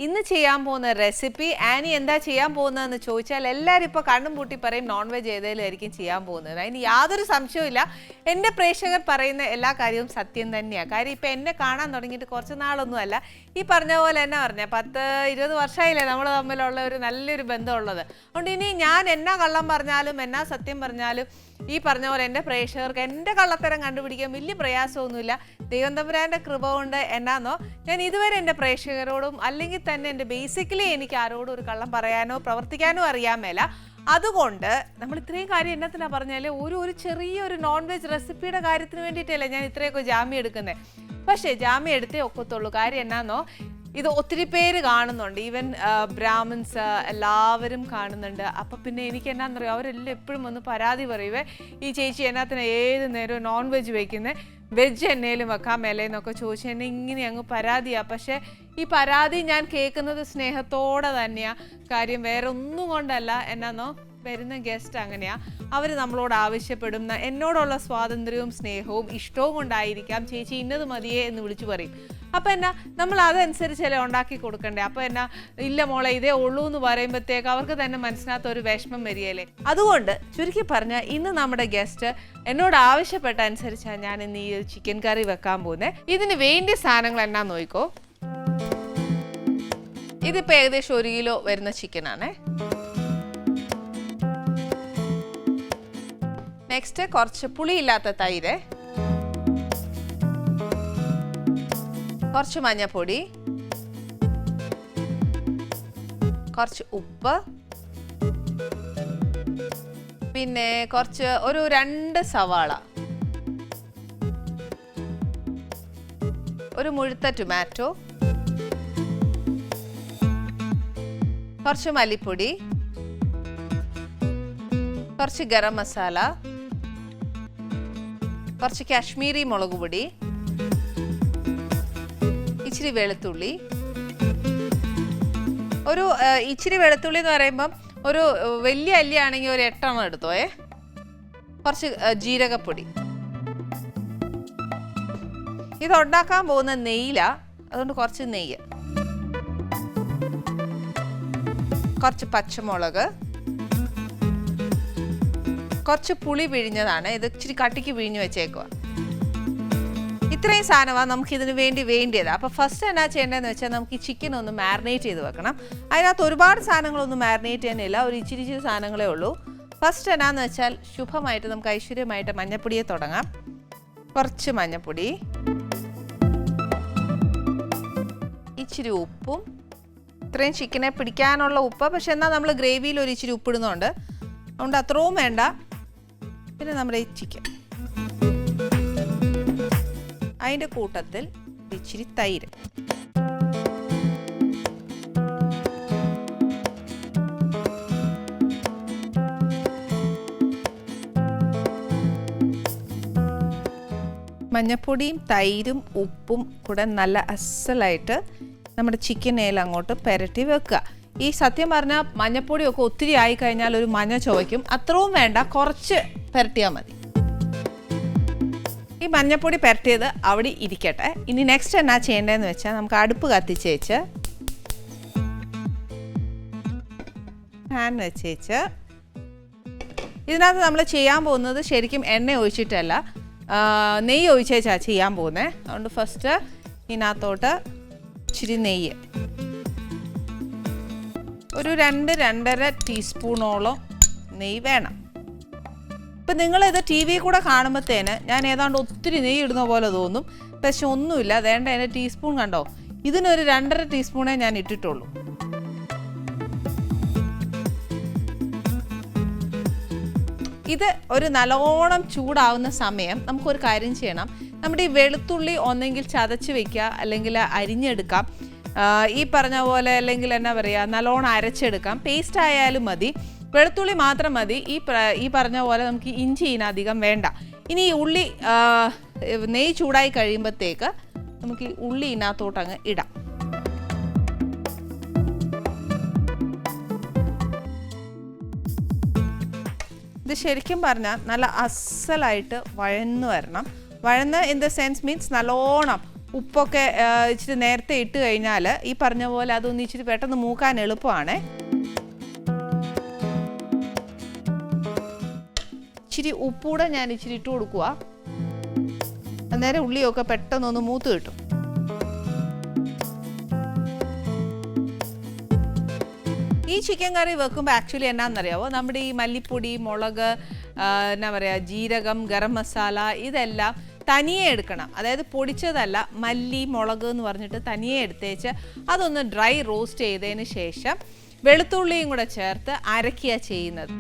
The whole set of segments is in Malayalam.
ഇന്ന് ചെയ്യാൻ പോകുന്ന റെസിപ്പി ആനി എന്താ ചെയ്യാൻ പോകുന്നതെന്ന് ചോദിച്ചാൽ എല്ലാവരും ഇപ്പോൾ കണ്ണും പൂട്ടി പറയും നോൺ വെജ് ഏതെങ്കിലുമായിരിക്കും ചെയ്യാൻ പോകുന്നത്. അതിന് യാതൊരു സംശയവുമില്ല. എൻ്റെ പ്രേക്ഷകർ പറയുന്ന എല്ലാ കാര്യവും സത്യം തന്നെയാണ്. കാര്യം ഇപ്പം എന്നെ കാണാൻ തുടങ്ങിയിട്ട് കുറച്ച് നാളൊന്നുമല്ല. ഈ പറഞ്ഞ പോലെ എന്നാ പറഞ്ഞാൽ 10-20 വർഷമായില്ലേ നമ്മൾ തമ്മിലുള്ള ഒരു നല്ലൊരു ബന്ധമുള്ളത്. അതുകൊണ്ട് ഇനി ഞാൻ എന്നാ കള്ളം പറഞ്ഞാലും എന്നാ സത്യം പറഞ്ഞാലും ഈ പറഞ്ഞ പോലെ എൻ്റെ പ്രേക്ഷകർക്ക് എൻ്റെ കള്ളത്തരം കണ്ടുപിടിക്കാൻ വലിയ പ്രയാസമൊന്നുമില്ല. ദൈവം തമ്പുരാൻ്റെ കൃപ കൊണ്ട് എന്നാന്നോ ഞാൻ ഇതുവരെ എൻ്റെ പ്രേക്ഷകരോടും അല്ലെങ്കിൽ തന്നെ എൻ്റെ ബേസിക്കലി എനിക്ക് ആരോടും ഒരു കള്ളം പറയാനോ പ്രവർത്തിക്കാനോ അറിയാൻ മേല. അതുകൊണ്ട് നമ്മൾ ഇത്രയും കാര്യം എന്നത്തിനാണ് പറഞ്ഞാൽ ഒരു ചെറിയൊരു നോൺ വെജ് റെസിപ്പിയുടെ കാര്യത്തിന് വേണ്ടിയിട്ടല്ലേ ഞാൻ ഇത്രയൊക്കെ ജാമ്യം എടുക്കുന്നത്. പക്ഷേ ജാമ്യം എടുത്തേ ഒക്കത്തുള്ളൂ. കാര്യം എന്നാന്നോ ഇത് ഒത്തിരി പേര് കാണുന്നുണ്ട്, ഈവൻ ബ്രാഹ്മിൻസ് എല്ലാവരും കാണുന്നുണ്ട്. അപ്പം പിന്നെ എനിക്ക് എന്നാന്നറിയോ അവരെല്ലാം എപ്പോഴും ഒന്ന് പരാതി പറയുവേ, ഈ ചേച്ചി എന്നാത്തിന് ഏത് നേരവും നോൺ വെജ് വയ്ക്കുന്നത്, വെജ് എന്നേലും വെക്കാൻ മേലേന്നൊക്കെ ചോദിച്ചാൽ എന്നെ ഇങ്ങനെ അങ്ങ് പരാതിയാണ്. പക്ഷേ ഈ പരാതി ഞാൻ കേൾക്കുന്നത് സ്നേഹത്തോടെ തന്നെയാണ്. കാര്യം വേറെ ഒന്നും കൊണ്ടല്ല. എന്നാന്നോ വരുന്ന ഗസ്റ്റ് അങ്ങനെയാണ്, അവർ നമ്മളോട് ആവശ്യപ്പെടുന്ന എന്നോടുള്ള സ്വാതന്ത്ര്യവും സ്നേഹവും ഇഷ്ടവും കൊണ്ടായിരിക്കാം ചേച്ചി ഇന്നത് മതിയേ എന്ന് വിളിച്ചു പറയും. അപ്പം എന്നാ നമ്മൾ അതനുസരിച്ചല്ലേ ഉണ്ടാക്കി കൊടുക്കണ്ടേ. അപ്പം എന്നാ ഇല്ല മോളെ ഇതേ ഉള്ളൂ എന്ന് പറയുമ്പോഴത്തേക്ക് അവർക്ക് തന്നെ മനസ്സിനകത്ത് ഒരു വിഷമം വരികയല്ലേ. അതുകൊണ്ട് ചുരുക്കി പറഞ്ഞാൽ ഇന്ന് നമ്മുടെ ഗസ്റ്റ് എന്നോട് ആവശ്യപ്പെട്ട അനുസരിച്ചാണ് ഞാൻ ഇന്ന് ഈ ചിക്കൻ കറി വെക്കാൻ പോകുന്നത്. ഇതിന് വേണ്ടിയ സാധനങ്ങൾ എന്നാ നോക്കിക്കോ. ഇതിപ്പോൾ ഏകദേശം 1 കിലോ വരുന്ന ചിക്കനാണേ. നെക്സ്റ്റ് കുറച്ച് പുളിയില്ലാത്ത തൈര്, കുറച്ച് മഞ്ഞൾപ്പൊടി, കുറച്ച് ഉപ്പ്, പിന്നെ കുറച്ച് ഒരു 2 സവാള, ഒരു മുഴുത്ത ടൊമാറ്റോ, കുറച്ച് മല്ലിപ്പൊടി, കുറച്ച് ഗരം മസാല, കുറച്ച് കാശ്മീരി മുളക് പൊടി, ഇച്ചിരി വെളുത്തുള്ളി. ഒരു ഇച്ചിരി വെളുത്തുള്ളി എന്ന് പറയുമ്പം ഒരു വലിയ അല്ലിയാണെങ്കിൽ ഒരു 8 എണ്ണം എടുത്തോയേ. കുറച്ച് ജീരകപ്പൊടി. ഇത് ഉണ്ടാക്കാൻ പോകുന്ന നെയ്യിലാ, അതുകൊണ്ട് കുറച്ച് നെയ്യ്, കുറച്ച് പച്ചമുളക്, കുറച്ച് പുളി പിഴിഞ്ഞതാണ്. ഇത് ഇച്ചിരി കട്ടിക്ക് പിഴിഞ്ഞ് വെച്ചേക്കുക. ഇത്രയും സാധനമാണ് നമുക്ക് ഇതിന് വേണ്ടിയത്. അപ്പോൾ ഫസ്റ്റ് എന്നാ ചെയ്യേണ്ടതെന്ന് വെച്ചാൽ നമുക്ക് ഈ ചിക്കൻ ഒന്ന് മാരിനേറ്റ് ചെയ്ത് വെക്കണം. അതിനകത്ത് ഒരുപാട് സാധനങ്ങളൊന്നും മാരിനേറ്റ് ചെയ്യാനില്ല, ഒരു ഇച്ചിരി സാധനങ്ങളേ ഉള്ളൂ. ഫസ്റ്റ് എന്നാന്ന് വെച്ചാൽ ശുഭമായിട്ട് നമുക്ക് ഐശ്വര്യമായിട്ട് മഞ്ഞപ്പൊടിയെ തുടങ്ങാം. കുറച്ച് മഞ്ഞപ്പൊടി, ഇച്ചിരി ഉപ്പും, ഇത്രയും ചിക്കനെ പിടിക്കാനുള്ള ഉപ്പ്. പക്ഷെ എന്നാൽ നമ്മൾ ഗ്രേവിയിൽ ഒരു ഇച്ചിരി ഉപ്പിടുന്നുണ്ട്, അതുകൊണ്ട് അത്രയും വേണ്ട. പിന്നെ നമ്മുടെ ഈ ചിക്കൻ, അതിൻ്റെ കൂട്ടത്തിൽ ഇച്ചിരി തൈര്, മഞ്ഞപ്പൊടിയും തൈരും ഉപ്പും കൂടെ നല്ല അസലായിട്ട് നമ്മുടെ ചിക്കനേൽ അങ്ങോട്ട് പുരട്ടി വെക്കുക. ഈ സത്യം പറഞ്ഞാൽ മഞ്ഞപ്പൊടിയൊക്കെ ഒത്തിരി ആയിക്കഴിഞ്ഞാൽ ഒരു മഞ്ഞ ചുവയ്ക്കും. അത്രയും വേണ്ട, കുറച്ച് പുരട്ടിയാൽ മതി. ഈ മഞ്ഞപ്പൊടി പുരട്ടിയത് അവിടെ ഇരിക്കട്ടെ. ഇനി നെക്സ്റ്റ് എന്നാ ചെയ്യേണ്ടതെന്ന് വെച്ചാൽ നമുക്ക് അടുപ്പ് കത്തിച്ചേച്ച് പാൻ വെച്ചേച്ച് ഇതിനകത്ത് നമ്മൾ ചെയ്യാൻ പോകുന്നത് ശരിക്കും എണ്ണ ഒഴിച്ചിട്ടല്ല, നെയ്യ് ഒഴിച്ചേച്ചാണ് ചെയ്യാൻ പോകുന്നത്. അതുകൊണ്ട് ഫസ്റ്റ് ഇതിനകത്തോട്ട് ഇച്ചിരി നെയ്യ്, ഒരു 2-2.5 ടീസ്പൂണോളം നെയ്യ് വേണം. ഇപ്പം നിങ്ങളിത് ടി വി കൂടെ കാണുമ്പോഴത്തേന് ഞാൻ ഏതാണ്ട് ഒത്തിരി നെയ്യ് ഇടുന്ന പോലെ തോന്നും. പക്ഷെ ഒന്നുമില്ല. വേണ്ട, എൻ്റെ ടീസ്പൂൺ കണ്ടോ, ഇതിനൊരു 2.5 ടീസ്പൂണേ ഞാൻ ഇട്ടിട്ടുള്ളൂ. ഇത് ഒരു നല്ലോണം ചൂടാവുന്ന സമയം നമുക്കൊരു കാര്യം ചെയ്യണം. നമ്മുടെ ഈ വെളുത്തുള്ളി ഒന്നെങ്കിൽ ചതച്ച് വെക്കുക, അല്ലെങ്കിൽ അരിഞ്ഞെടുക്കാം. ഈ പറഞ്ഞ പോലെ അല്ലെങ്കിൽ എന്നാ പറയുക, നല്ലോണം അരച്ചെടുക്കാം. പേസ്റ്റ് ആയാലും മതി, വെളുത്തുള്ളി മാത്രം മതി. ഈ പറഞ്ഞ പോലെ നമുക്ക് ഇഞ്ചി ഇതിനധികം വേണ്ട. ഇനി ഈ ഉള്ളി നെയ്യ് ചൂടായി കഴിയുമ്പോഴത്തേക്ക് നമുക്ക് ഈ ഉള്ളി ഇതിനകത്തോട്ട് അങ്ങ് ഇടാം. ഇത് ശരിക്കും പറഞ്ഞാൽ നല്ല അസലായിട്ട് വഴന്ന് വരണം. വഴന്ന് ഇൻ ദ സെൻസ് മീൻസ് നല്ലോണം ഉപ്പൊക്കെ ഇച്ചിരി നേരത്തെ ഇട്ട് കഴിഞ്ഞാൽ ഈ പറഞ്ഞ പോലെ അതൊന്ന് ഇച്ചിരി പെട്ടെന്ന് മൂക്കാൻ എളുപ്പമാണ്. ഇച്ചിരി ഉപ്പൂടെ ഞാൻ ഇച്ചിരി ഇട്ട് കൊടുക്കുക. അന്നേരം ഉള്ളിയൊക്കെ പെട്ടെന്നൊന്ന് മൂത്ത് കിട്ടും. ഈ ചിക്കൻ കറി വെക്കുമ്പോൾ ആക്ച്വലി എന്നാണെന്നറിയാമോ, നമ്മുടെ ഈ മല്ലിപ്പൊടി, മുളക്, എന്നാ പറയുക, ജീരകം, ഗരം മസാല ഇതെല്ലാം തനിയെ എടുക്കണം. അതായത് പൊടിച്ചതല്ല, മല്ലി, മുളക് എന്ന് പറഞ്ഞിട്ട് തനിയെ എടുത്തേച്ച് അതൊന്ന് ഡ്രൈ റോസ്റ്റ് ചെയ്തതിന് ശേഷം വെളുത്തുള്ളിയും കൂടെ ചേർത്ത് അരക്കുക ചെയ്യുന്നത്.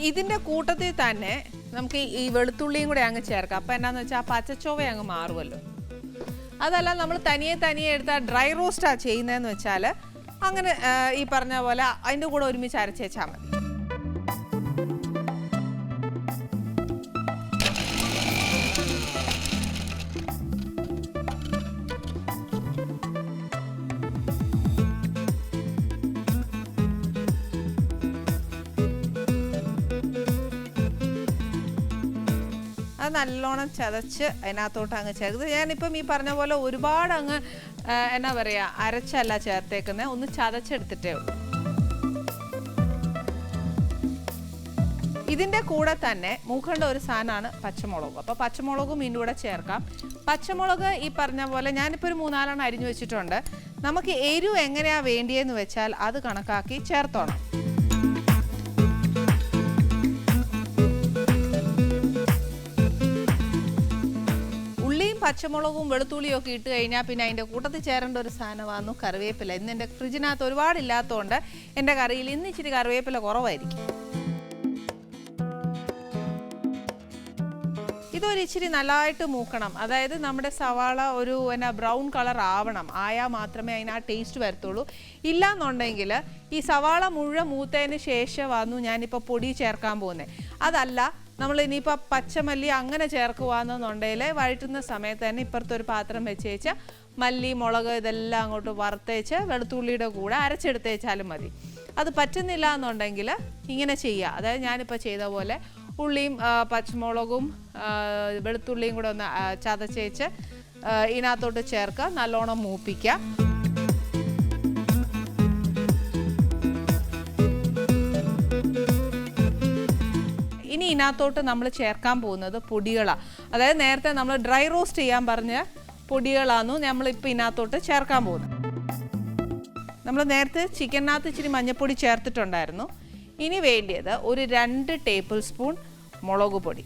ഇതിൻ്റെ കൂട്ടത്തിൽ തന്നെ നമുക്ക് ഈ വെളുത്തുള്ളിയും കൂടെ അങ്ങ് ചേർക്കാം. അപ്പം എന്നാന്ന് വെച്ചാൽ ആ പച്ചച്ചോവ അങ്ങ് മാറുമല്ലോ. അതല്ല നമ്മൾ തനിയെ എടുത്താൽ ഡ്രൈ റോസ്റ്റാണ് ചെയ്യുന്നതെന്ന് വെച്ചാൽ അങ്ങനെ ഈ പറഞ്ഞ പോലെ അതിൻ്റെ കൂടെ ഒരുമിച്ച് അരച്ചേച്ചാൽ മതി. അത് നല്ലോണം ചതച്ച് അതിനകത്തോട്ട് അങ്ങ് ചേർത്ത്, ഞാനിപ്പം ഈ പറഞ്ഞ പോലെ ഒരുപാട് അങ്ങ് എന്നാ പറയുക അരച്ചല്ല ചേർത്തേക്കുന്നത്, ഒന്ന് ചതച്ചെടുത്തിട്ടേ ഉള്ളൂ. ഇതിൻ്റെ കൂടെ തന്നെ മൂക്കേണ്ട ഒരു സാധനമാണ് പച്ചമുളക്. അപ്പോൾ പച്ചമുളകും ഇതിൻ്റെ കൂടെ ചേർക്കാം. പച്ചമുളക് ഈ പറഞ്ഞ പോലെ ഞാനിപ്പോൾ ഒരു 3-4 അരിഞ്ഞു വെച്ചിട്ടുണ്ട്. നമുക്ക് എരിവ് എങ്ങനെയാണ് വേണ്ടിയെന്ന് വെച്ചാൽ അത് കണക്കാക്കി ചേർത്തോണം. പച്ചമുളകും വെളുത്തുള്ളിയും ഒക്കെ ഇട്ട് കഴിഞ്ഞാൽ പിന്നെ അതിൻ്റെ കൂട്ടത്തിൽ ചേരേണ്ട ഒരു സാധനമായിരുന്നു കറിവേപ്പില. ഇന്ന് എൻ്റെ ഫ്രിഡ്ജിനകത്ത് ഒരുപാടില്ലാത്തതുകൊണ്ട് എൻ്റെ കറിയിൽ ഇന്ന് ഇച്ചിരി കറിവേപ്പില കുറവായിരിക്കും. ഇതൊരു ഇച്ചിരി നല്ലതായിട്ട് മൂക്കണം. അതായത് നമ്മുടെ സവാള ഒരു ബ്രൗൺ കളർ ആവണം. ആയാൽ മാത്രമേ അതിന് ആ ടേസ്റ്റ് വരത്തുള്ളൂ. ഇല്ലാന്നുണ്ടെങ്കിൽ ഈ സവാള മുഴുവൻ മൂത്തതിന് ശേഷം വന്നു ഞാനിപ്പോൾ പൊടി ചേർക്കാൻ പോകുന്നത്. അതല്ല നമ്മൾ ഇനിയിപ്പോൾ പച്ചമല്ലി അങ്ങനെ ചേർക്കുവാണെന്നുണ്ടെങ്കിൽ വഴറ്റുന്ന സമയത്ത് തന്നെ ഇപ്പുറത്തൊരു പാത്രം വെച്ചേച്ച് മല്ലി, മുളക് ഇതെല്ലാം അങ്ങോട്ട് വറുത്തേച്ച് വെളുത്തുള്ളിയുടെ കൂടെ അരച്ചെടുത്തേച്ചാലും മതി. അത് പറ്റുന്നില്ല എന്നുണ്ടെങ്കിൽ ഇങ്ങനെ ചെയ്യുക. അതായത് ഞാനിപ്പോൾ ചെയ്ത പോലെ ഉള്ളിയും പച്ചമുളകും വെളുത്തുള്ളിയും കൂടെ ഒന്ന് ചതച്ചേച്ച് ഇതിനകത്തോട്ട് ചേർക്കുക, നല്ലോണം മൂപ്പിക്കുക. ഇനി ഇതിനകത്തോട്ട് നമ്മൾ ചേർക്കാൻ പോകുന്നത് പൊടികളാണ്. അതായത് നേരത്തെ നമ്മൾ ഡ്രൈ റോസ്റ്റ് ചെയ്യാൻ പറഞ്ഞ പൊടികളാണ് നമ്മളിപ്പോൾ ഇതിനകത്തോട്ട് ചേർക്കാൻ പോകുന്നത്. നമ്മൾ നേരത്തെ ചിക്കനകത്ത് ഇച്ചിരി മഞ്ഞൾപ്പൊടി ചേർത്തിട്ടുണ്ടായിരുന്നു. ഇനി വേണ്ടിയത് ഒരു 2 ടേബിൾ സ്പൂൺ മുളക് പൊടി.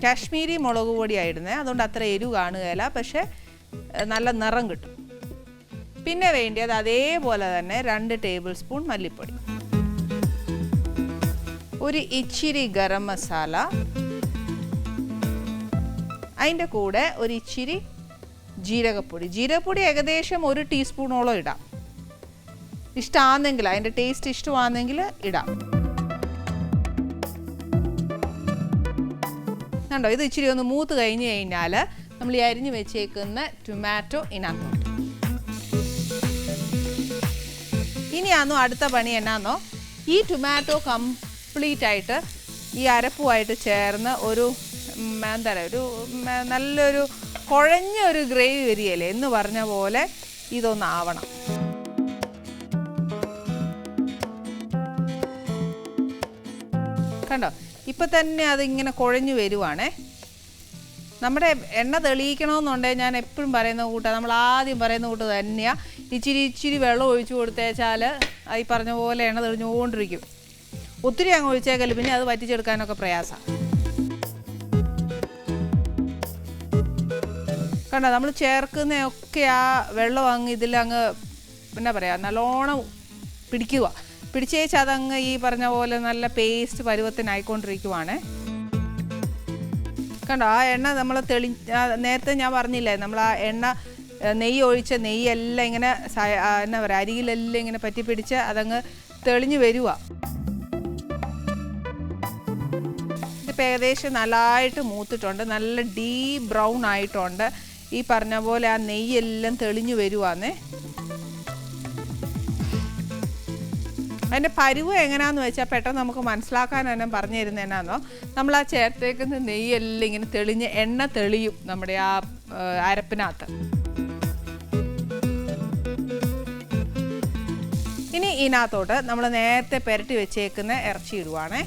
കാശ്മീരി മുളക് പൊടിയായിരുന്നേ, അതുകൊണ്ട് അത്ര എരിവ് കാണുകയില്ല, പക്ഷേ നല്ല നിറം കിട്ടും. പിന്നെ വേണ്ടിയത് അതേപോലെ തന്നെ 2 ടേബിൾ സ്പൂൺ മല്ലിപ്പൊടി, ഒരു ഇച്ചിരി ഗരം മസാല, അതിൻ്റെ കൂടെ ഒരു ഇച്ചിരി ജീരകപ്പൊടി. ജീരകപ്പൊടി ഏകദേശം 1 ടീസ്പൂണോളം ഇടാം. ഇഷ്ടമാണെങ്കിൽ, അതിൻ്റെ ടേസ്റ്റ് ഇഷ്ടമാണെങ്കിൽ ഇടാം. കണ്ടോ, ഇത് ഇച്ചിരി ഒന്ന് മൂത്ത് കഴിഞ്ഞ് കഴിഞ്ഞാൽ നമ്മൾ ഈ അരിഞ്ഞ് വെച്ചേക്കുന്ന ടൊമാറ്റോ ഇതിനകത്തോട്ട്. ഇനിയാണോ അടുത്ത പണി എന്നാന്നോ, ഈ ടൊമാറ്റോ കംപ്ലീറ്റ് ആയിട്ട് ഈ അരപ്പുമായിട്ട് ചേർന്ന് ഒരു എന്താ പറയുക, ഒരു നല്ലൊരു കുഴഞ്ഞൊരു ഗ്രേവി വരികയല്ലേ എന്ന് പറഞ്ഞ പോലെ ഇതൊന്നാവണം. കണ്ടോ, ഇപ്പം തന്നെ അതിങ്ങനെ കുഴഞ്ഞു വരുവാണേ. നമ്മുടെ എണ്ണ തെളിയിക്കണമെന്നുണ്ടെങ്കിൽ ഞാൻ എപ്പോഴും പറയുന്ന കൂട്ടാണ്, നമ്മൾ ആദ്യം പറയുന്ന കൂട്ട് തന്നെയാണ്. ഇച്ചിരി വെള്ളം ഒഴിച്ചു കൊടുത്തേച്ചാൽ ഈ പറഞ്ഞ പോലെ എണ്ണ തെളിഞ്ഞുകൊണ്ടിരിക്കും. ഒത്തിരി അങ്ങ് ഒഴിച്ചേക്കല്ല, പിന്നെ അത് വറ്റിച്ചെടുക്കാനൊക്കെ പ്രയാസമാണ്. കണ്ടോ, നമ്മൾ ചേർക്കുന്നതൊക്കെ ആ വെള്ളം അങ്ങ് ഇതിലങ്ങ് എന്നാ പറയുക നല്ലോണം പിടിച്ചേച്ച് അതങ്ങ് ഈ പറഞ്ഞ പോലെ നല്ല പേസ്റ്റ് പരുവത്തിനായിക്കൊണ്ടിരിക്കുവാണ്. കണ്ടോ, ആ എണ്ണ നമ്മൾ നേരത്തെ ഞാൻ പറഞ്ഞില്ലേ, നമ്മൾ ആ എണ്ണ നെയ്യ് ഒഴിച്ച നെയ്യെല്ലാം ഇങ്ങനെ എന്നാ പറയുക അരികിലെല്ലാം ഇങ്ങനെ പറ്റി പിടിച്ച് അതങ്ങ് തെളിഞ്ഞു വരുക. ഇതിപ്പോൾ ഏകദേശം നല്ലതായിട്ട് മൂത്തിട്ടുണ്ട്, നല്ല ഡീപ്പ് ബ്രൗൺ ആയിട്ടുണ്ട്. ഈ പറഞ്ഞ പോലെ ആ നെയ്യെല്ലാം തെളിഞ്ഞു വരുവാന്നേ. അതിൻ്റെ പരുവ് എങ്ങനെയാണെന്ന് വെച്ചാൽ പെട്ടെന്ന് നമുക്ക് മനസ്സിലാക്കാൻ തന്നെ പറഞ്ഞു തരുന്നത് എന്നാന്നോ, നമ്മൾ ആ ചേർത്തേക്കുന്ന നെയ്യെല്ലാം ഇങ്ങനെ തെളിഞ്ഞ് എണ്ണ തെളിയും നമ്മുടെ ആ അരപ്പിനകത്ത്. ഇനി ഇതിനകത്തോട്ട് നമ്മൾ നേരത്തെ പുരട്ടി വെച്ചേക്കുന്ന ഇറച്ചി ഇടുവാണേ.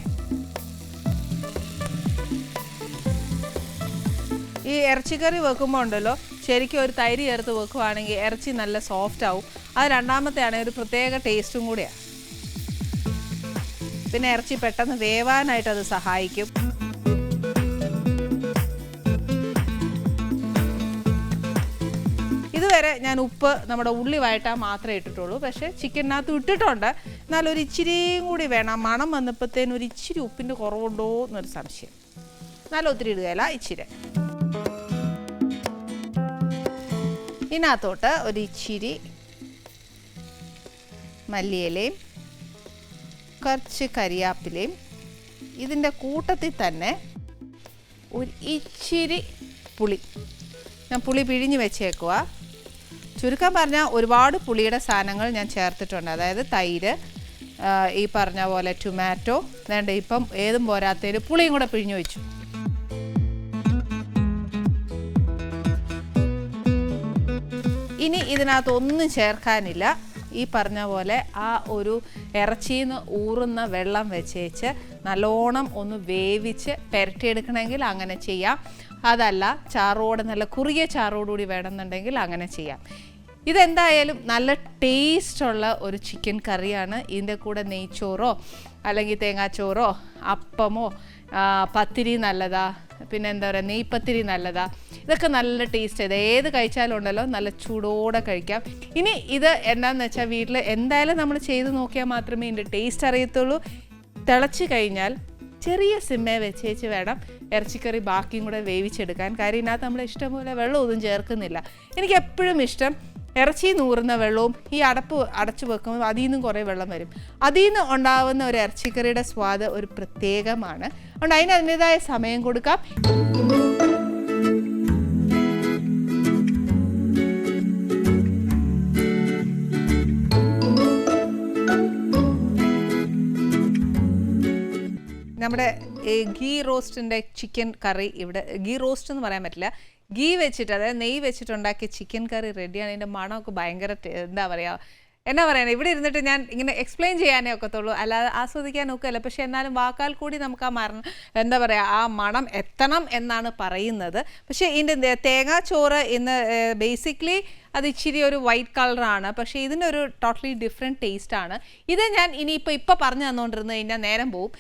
ഈ ഇറച്ചിക്കറി വെക്കുമ്പോൾ ഉണ്ടല്ലോ, ശരിക്കും ഒരു തൈര് ചേർത്ത് വെക്കുവാണെങ്കിൽ ഇറച്ചി നല്ല സോഫ്റ്റ് ആവും. അത് രണ്ടാമത്തെ ആണെങ്കിൽ ഒരു പ്രത്യേക ടേസ്റ്റും കൂടിയാണ്. പിന്നെ ഇറച്ചി പെട്ടെന്ന് വേവാനായിട്ട് അത് സഹായിക്കും. ഇതുവരെ ഞാൻ ഉപ്പ് നമ്മുടെ ഉള്ളി വഴറ്റാൻ മാത്രമേ ഇട്ടിട്ടുള്ളൂ. പക്ഷേ ചിക്കനകത്ത് ഇട്ടിട്ടുണ്ട്. എന്നാൽ ഒരു ഇച്ചിരിയും കൂടി വേണം. മണം വന്നപ്പോഴത്തേനും ഒരു ഇച്ചിരി ഉപ്പിൻ്റെ കുറവുണ്ടോ എന്നൊരു സംശയം. നല്ല ഒത്തിരി ഇടുകയില്ല, ഇച്ചിരി. ഇതിനകത്തോട്ട് ഒരു ഇച്ചിരി മല്ലിയിലയും കുറച്ച് കരിയാപ്പിലയും ഇതിൻ്റെ കൂട്ടത്തിൽ തന്നെ ഒരു ഇച്ചിരി പുളി. ഞാൻ പുളി പിഴിഞ്ഞ് വെച്ചേക്കുക. ചുരുക്കം പറഞ്ഞാൽ ഒരുപാട് പുളിയുടെ സാധനങ്ങൾ ഞാൻ ചേർത്തിട്ടുണ്ട്. അതായത് തൈര്, ഈ പറഞ്ഞ പോലെ ടൊമാറ്റോ, വേണ്ട ഇപ്പം ഏതും പോരാത്തതിൽ പുളിയും കൂടെ പിഴിഞ്ഞ് വെച്ചു. ഇനി ഇതിനകത്ത് ഒന്നും ചേർക്കാനില്ല. ഈ പറഞ്ഞ പോലെ ആ ഒരു ഇറച്ചിയിൽ നിന്ന് ഊറുന്ന വെള്ളം വെച്ചേച്ച് നല്ലോണം ഒന്ന് വേവിച്ച് പുരട്ടിയെടുക്കണമെങ്കിൽ അങ്ങനെ ചെയ്യാം. അതല്ല ചാറോടെ നല്ല കുറുകിയ ചാറോടുകൂടി വേണമെന്നുണ്ടെങ്കിൽ അങ്ങനെ ചെയ്യാം. ഇതെന്തായാലും നല്ല ടേസ്റ്റുള്ള ഒരു ചിക്കൻ കറിയാണ്. ഇതിൻ്റെ കൂടെ നെയ്ച്ചോറോ അല്ലെങ്കിൽ തേങ്ങാച്ചോറോ അപ്പമോ പത്തിരി നല്ലതാ, പിന്നെ എന്താ പറയുക നെയ്പത്തിരി നല്ലതാ. ഇതൊക്കെ നല്ല ടേസ്റ്റ്. ഇത് ഏത് കഴിച്ചാലും ഉണ്ടല്ലോ നല്ല ചൂടോടെ കഴിക്കാം. ഇനി ഇത് എന്താണെന്ന് വെച്ചാൽ വീട്ടിൽ എന്തായാലും നമ്മൾ ചെയ്ത് നോക്കിയാൽ മാത്രമേ ഇതിൻ്റെ ടേസ്റ്റ് അറിയത്തുള്ളൂ. തിളച്ച് കഴിഞ്ഞാൽ ചെറിയ സിമ്മേ വെച്ചേച്ച് വേണം ഇറച്ചിക്കറി ബാക്കിയും കൂടെ വേവിച്ചെടുക്കാൻ. കാര്യം ഇതിനകത്ത് നമ്മൾ ഇഷ്ടംപോലെ വെള്ളമൊന്നും ചേർക്കുന്നില്ല. എനിക്ക് എപ്പോഴും ഇഷ്ടം ഇറച്ചി നൂറുന്ന വെള്ളവും ഈ അടച്ചു വെക്കുമ്പോൾ അതിൽ നിന്നും കുറേ വെള്ളം വരും. അതിൽ നിന്ന് ഉണ്ടാകുന്ന ഒരു ഇറച്ചിക്കറിയുടെ സ്വാദ് ഒരു പ്രത്യേകമാണ്. അതുകൊണ്ട് അതിൻ്റെതായ സമയം കൊടുക്കാം. നമ്മുടെ ഗീ റോസ്റ്റിൻ്റെ ചിക്കൻ കറി ഇവിടെ, ഗീ റോസ്റ്റ് എന്ന് പറയാൻ പറ്റില്ല, ഗീ വെച്ചിട്ട് അതായത് നെയ്യ് വെച്ചിട്ടുണ്ടാക്കിയ ചിക്കൻ കറി റെഡിയാണ്. അതിൻ്റെ മണമൊക്കെ ഭയങ്കര എന്താ പറയുക ഇവിടെ ഇരുന്നിട്ട് ഞാൻ ഇങ്ങനെ എക്സ്പ്ലെയിൻ ചെയ്യാനേ ഒക്കത്തുള്ളൂ, അല്ലാതെ ആസ്വദിക്കാനൊക്കെ അല്ല. പക്ഷെ എന്നാലും വാക്കാൽ കൂടി നമുക്ക് ആ മണം എത്തണം എന്നാണ് പറയുന്നത്. പക്ഷേ ഇതിൻ്റെ തേങ്ങാച്ചോറ് ഇന്ന് ബേസിക്കലി അത് ഇച്ചിരി ഒരു വൈറ്റ് കളറാണ്. പക്ഷേ ഇതിനൊരു ടോട്ടലി ഡിഫറെൻറ്റ് ടേസ്റ്റാണ്. ഇത് ഞാൻ ഇനിയിപ്പോൾ പറഞ്ഞു തന്നുകൊണ്ടിരുന്നു കഴിഞ്ഞാൽ നേരം പോവും.